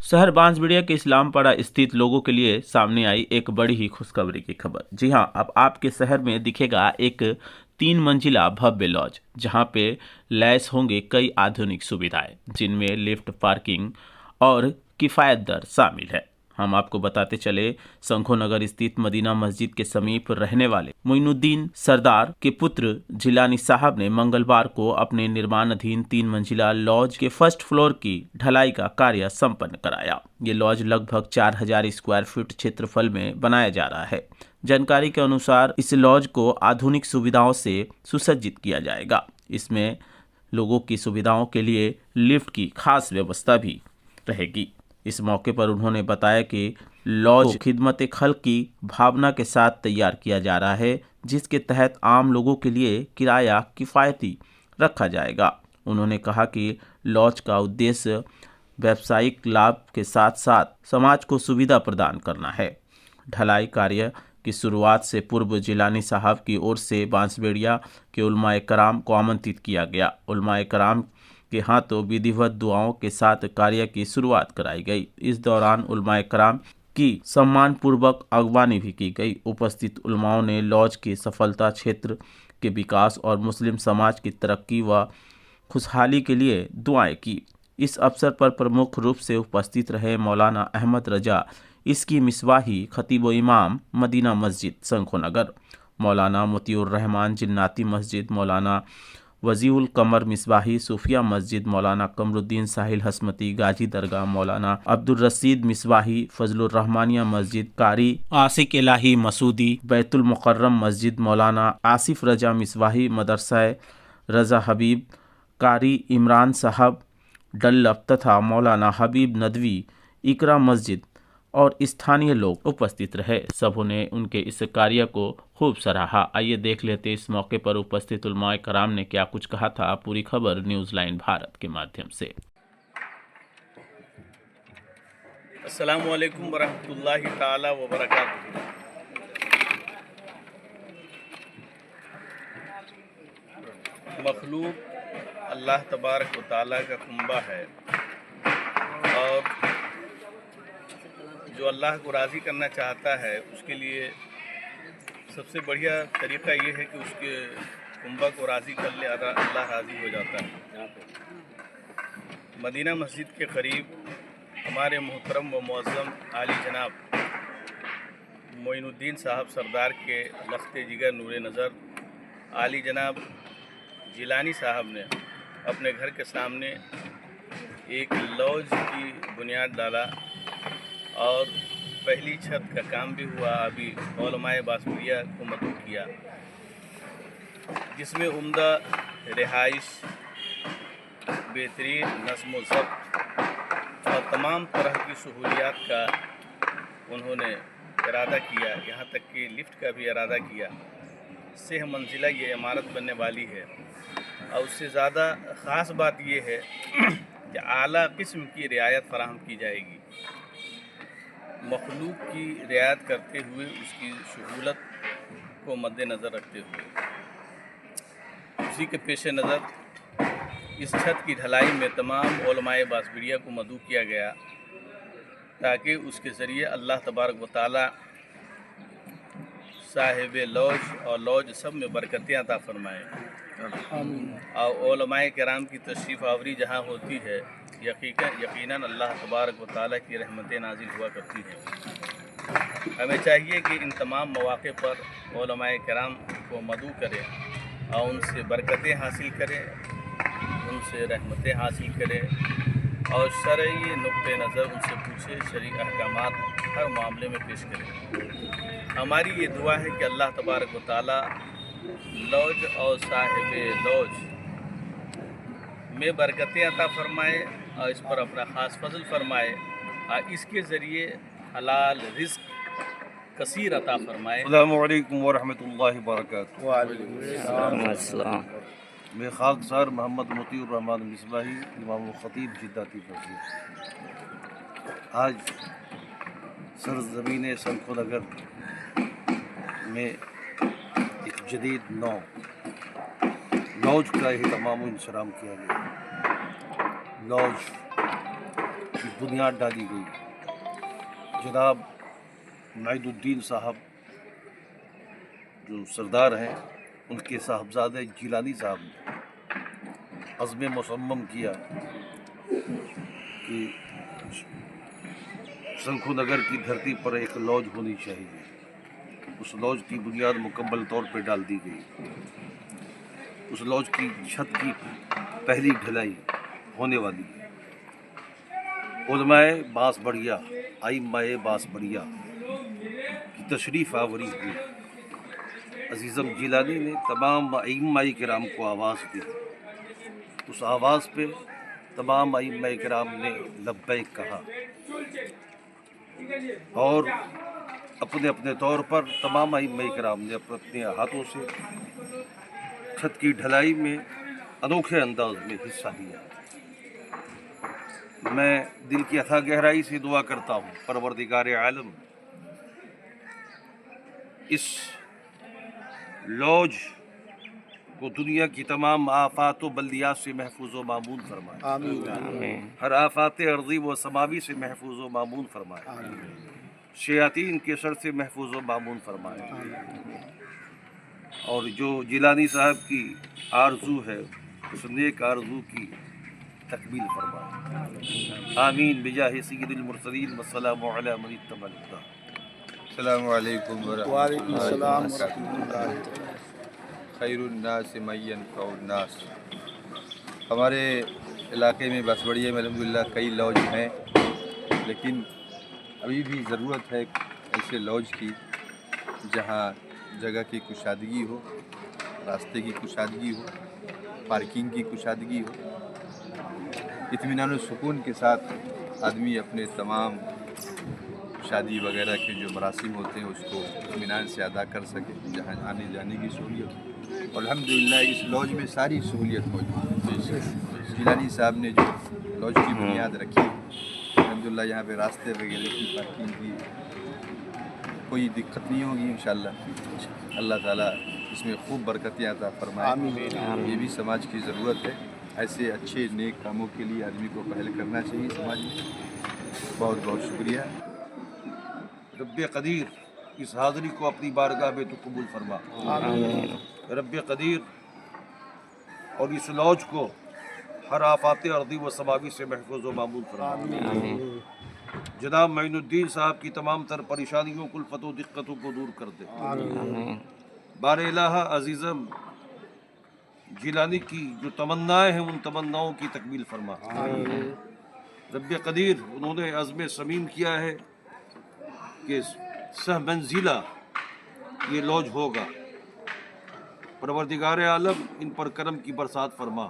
शहर बांसबेड़िया के इस्लामपाड़ा स्थित लोगों के लिए सामने आई एक बड़ी ही खुशखबरी की खबर। जी हां, अब आपके शहर में दिखेगा एक 3 मंजिला भव्य लॉज, जहां पे लैस होंगे कई आधुनिक सुविधाएं, जिनमें लिफ्ट, पार्किंग और किफायत दर शामिल है। हम आपको बताते चले, संखो नगर स्थित मदीना मस्जिद के समीप रहने वाले मोइनुद्दीन सरदार के पुत्र जिलानी साहब ने मंगलवार को अपने निर्माणाधीन 3 मंजिला लॉज के फर्स्ट फ्लोर की ढलाई का कार्य संपन्न कराया। ये लॉज लगभग 4000 स्क्वायर फीट क्षेत्रफल में बनाया जा रहा है। जानकारी के अनुसार इस लॉज को आधुनिक सुविधाओं से सुसज्जित किया जाएगा। इसमें लोगों की सुविधाओं के लिए लिफ्ट की खास व्यवस्था भी रहेगी। इस मौके पर उन्होंने बताया कि लॉज खिदमत खल्क की भावना के साथ तैयार किया जा रहा है, जिसके तहत आम लोगों के लिए किराया किफ़ायती रखा जाएगा। उन्होंने कहा कि लॉज का उद्देश्य व्यावसायिक लाभ के साथ साथ समाज को सुविधा प्रदान करना है। ढलाई कार्य की शुरुआत से पूर्व जिलानी साहब की ओर से बांसबेड़िया के उलमाए कराम को आमंत्रित किया गया। उलमाए कराम के हाथों विधिवत दुआओं के साथ कार्य की शुरुआत कराई गई। इस दौरान उलमाए कराम की सम्मान पूर्वक अगवानी भी की गई। उपस्थित उलमाओं ने लॉज की सफलता, क्षेत्र के विकास और मुस्लिम समाज की तरक्की व खुशहाली के लिए दुआएं की। इस अवसर पर प्रमुख रूप से उपस्थित रहे मौलाना अहमद रजा इसकी मिसबाही, खतीब व इमाम मदीना मस्जिद संखो नगर, मौलाना मोतियुर रहमान जिन्नाती मस्जिद, मौलाना वजीउल कमर मिसबाही सूफिया मस्जिद, मौलाना कमरुद्दीन साहिल हसमती गाजी दरगाह, मौलाना अब्दुल रशीद मिसबाही फजलुर रहमानिया मस्जिद, कारी आसिक इलाही मसूदी बैतुल मुकर्रम मस्जिद, मौलाना आसिफ रजा मिसबाही मदरसा रजा हबीब, कारी इमरान साहब डल्लफ तथा मौलाना हबीब नदवी इकरा मस्जिद और स्थानीय लोग उपस्थित रहे। सबों ने उनके इस कार्य को खूब सराहा। आइए देख लेते इस मौके पर उपस्थित उलमाए कराम ने क्या कुछ कहा था। पूरी खबर न्यूज़ लाइन भारत के माध्यम से। अस्सलामु अलैकुम वरहमतुल्लाहि ताला व बरकातुहू। मखलूक अल्लाह तबारक व ताला का कुंबा है, और जो अल्लाह को राज़ी करना चाहता है उसके लिए सबसे बढ़िया तरीक़ा ये है कि उसके कुंबा को राज़ी कर ले, अल्लाह राज़ी हो जाता है। मदीना मस्जिद के करीब हमारे मोहतरम व मुअज़्ज़म आली जनाब मोइनुद्दीन साहब सरदार के लख्त जिगर नूर नज़र आली जनाब जिलानी साहब ने अपने घर के सामने एक लॉज की बुनियाद डाला और पहली छत का काम भी हुआ। अभी उलमाए बांसबेड़िया को मदऊ किया, जिसमें उम्दा रिहाइश, बेहतरीन नज़्म व ज़ब्त और तमाम तरह की सहूलियात का उन्होंने इरादा किया। यहाँ तक कि लिफ्ट का भी इरादा किया। 6 मंजिला ये इमारत बनने वाली है, और उससे ज़्यादा ख़ास बात ये है कि आला किस्म की रियायत फराहम की जाएगी, मखलूक की रियायत करते हुए, उसकी सहूलत को मद्देनज़र रखते हुए। उसी के पेश नज़र इस छत की ढलाई में तमाम उलमाए बांसबेड़िया को मदऊ किया गया, ताकि उसके ज़रिए अल्लाह तबारक व तआला साहिब लॉज और लॉज सब में बरकतें अता फरमाए। और उलमाए किराम की तशरीफ़ आवरी जहाँ होती है, यकीनन अल्लाह तबारक व तआला की रहमतें नाजिल हुआ करती हैं। हमें चाहिए कि इन तमाम मौक़े पर उलमाए किराम को मदऊ करें और उनसे बरकतें हासिल करें, उनसे रहमतें हासिल करें और शरई नुक्ते नज़र उनसे पूछे, शरई अहकामात हर मामले में पेश करें। हमारी ये दुआ है कि अल्लाह तबारक व तआला लॉज और साहिब लॉज में बरकतें अता फरमाए और इस पर अपना ख़ास फजल फरमाए, और इसके ज़रिए हलाल रिज़्क़ कसीर अता फरमाए। अस्सलामु अलैकुम वरहमतुल्लाहि वबरकातुहू। वालेकुम। मैं खाकसार मोहम्मद मोतियुर रहमान मिसबाही, इमाम खतीब जिद्दाती मस्जिद, आज सरज़मीन संखो नगर में एक जदीद लॉज का ही तमाम इंतज़ाम किया गया। लॉज की बुनियाद डाली गई। जनाब नाइदुद्दीन साहब जो सरदार हैं, उनके साहबजादे जिलानी साहब ने अज़्म मुसम्मम किया कि शंखू नगर की धरती पर एक लॉज होनी चाहिए। उस लॉज की बुनियाद मुकम्मल तौर पर डाल दी गई। उस लॉज की छत की पहली ढलाई होने वाली है। उलमाए बांसबड़िया, आइम्माए बांसबड़िया की तशरीफ़ आवरी हुई। अजीज़म जिलानी ने तमाम आइम्माए किराम को आवाज़ दी। उस आवाज़ पे तमाम आइम्माए किराम ने लब्बैक कहा और अपने अपने तौर पर तमाम आइम्माए किराम ने अपने हाथों से छत की ढलाई में अनोखे अंदाज में हिस्सा लिया। मैं दिल की अथाह गहराई से दुआ करता हूँ परवरदिगार आलम इस लॉज को दुनिया की तमाम आफात व बल्दियात से महफूज व मामून फरमाए। आमीन। हर आफात अर्ज़ी व समावी से महफूज व मामून फरमाए। शयातीन के शर से महफूज व मामून फरमाए। और जो जिलानी साहब की आरज़ू है, उस नेक आरज़ू की तकमील फरमाए। आमीन बिजाहि सय्यिदिल मुरसलीन वस्सलामु अला मन इत्तबअल हुदा। अस्सलामु अलैकुम व रहमतुल्लाहि व बरकातुहू। खैरुन्नास मन यनफ़उन्नास। हमारे इलाके में बांसबड़िया में अल्हम्दुलिल्लाह कई लॉज हैं, लेकिन अभी भी ज़रूरत है ऐसे लॉज की जहाँ जगह की कुशादगी हो, रास्ते की कुशादगी हो, पार्किंग की कुशादगी हो, इत्मीनान व सुकून के साथ आदमी अपने तमाम शादी वगैरह के जो मरासिम होते हैं उसको इत्मीनान से अदा कर सके, जहाँ आने जाने की सहूलियत हो। और अल्हम्दुलिल्लाह इस लॉज में सारी सहूलियत मौजूद है। जिलानी साहब ने जो लॉज की बुनियाद रखी, अल्हम्दुलिल्लाह यहाँ पे रास्ते वगैरह की पार्किंग की कोई दिक्कत नहीं होगी इंशाअल्लाह। अल्लाह ताला इसमें खूब बरकतें अता फरमाए। ये भी समाज की ज़रूरत है। ऐसे अच्छे नेक कामों के लिए आदमी को पहल करना चाहिए समाज में। बहुत बहुत शुक्रिया। रब्बे कदीर इस हाज़री को अपनी बारगाह में तो कबूल फरमा। रब्बे कदीर और इस लॉज को हर आफात अर्दी व समावी से महफूज व मामून फरमा। जनाब मोइनुद्दीन साहब की तमाम तर परेशानियों कुल्फत व दिक्कतों को दूर कर दे। बार इलाहा अजीज़म जिलानी की जो तमन्नाएं हैं, उन तमन्नाओं की तकमील फरमा। रब्बे कदीर उन्होंने अज़्म समीम किया है कि सह मंजिला ये लॉज होगा। परवरदिगार आलम इन पर करम की बरसात फरमा।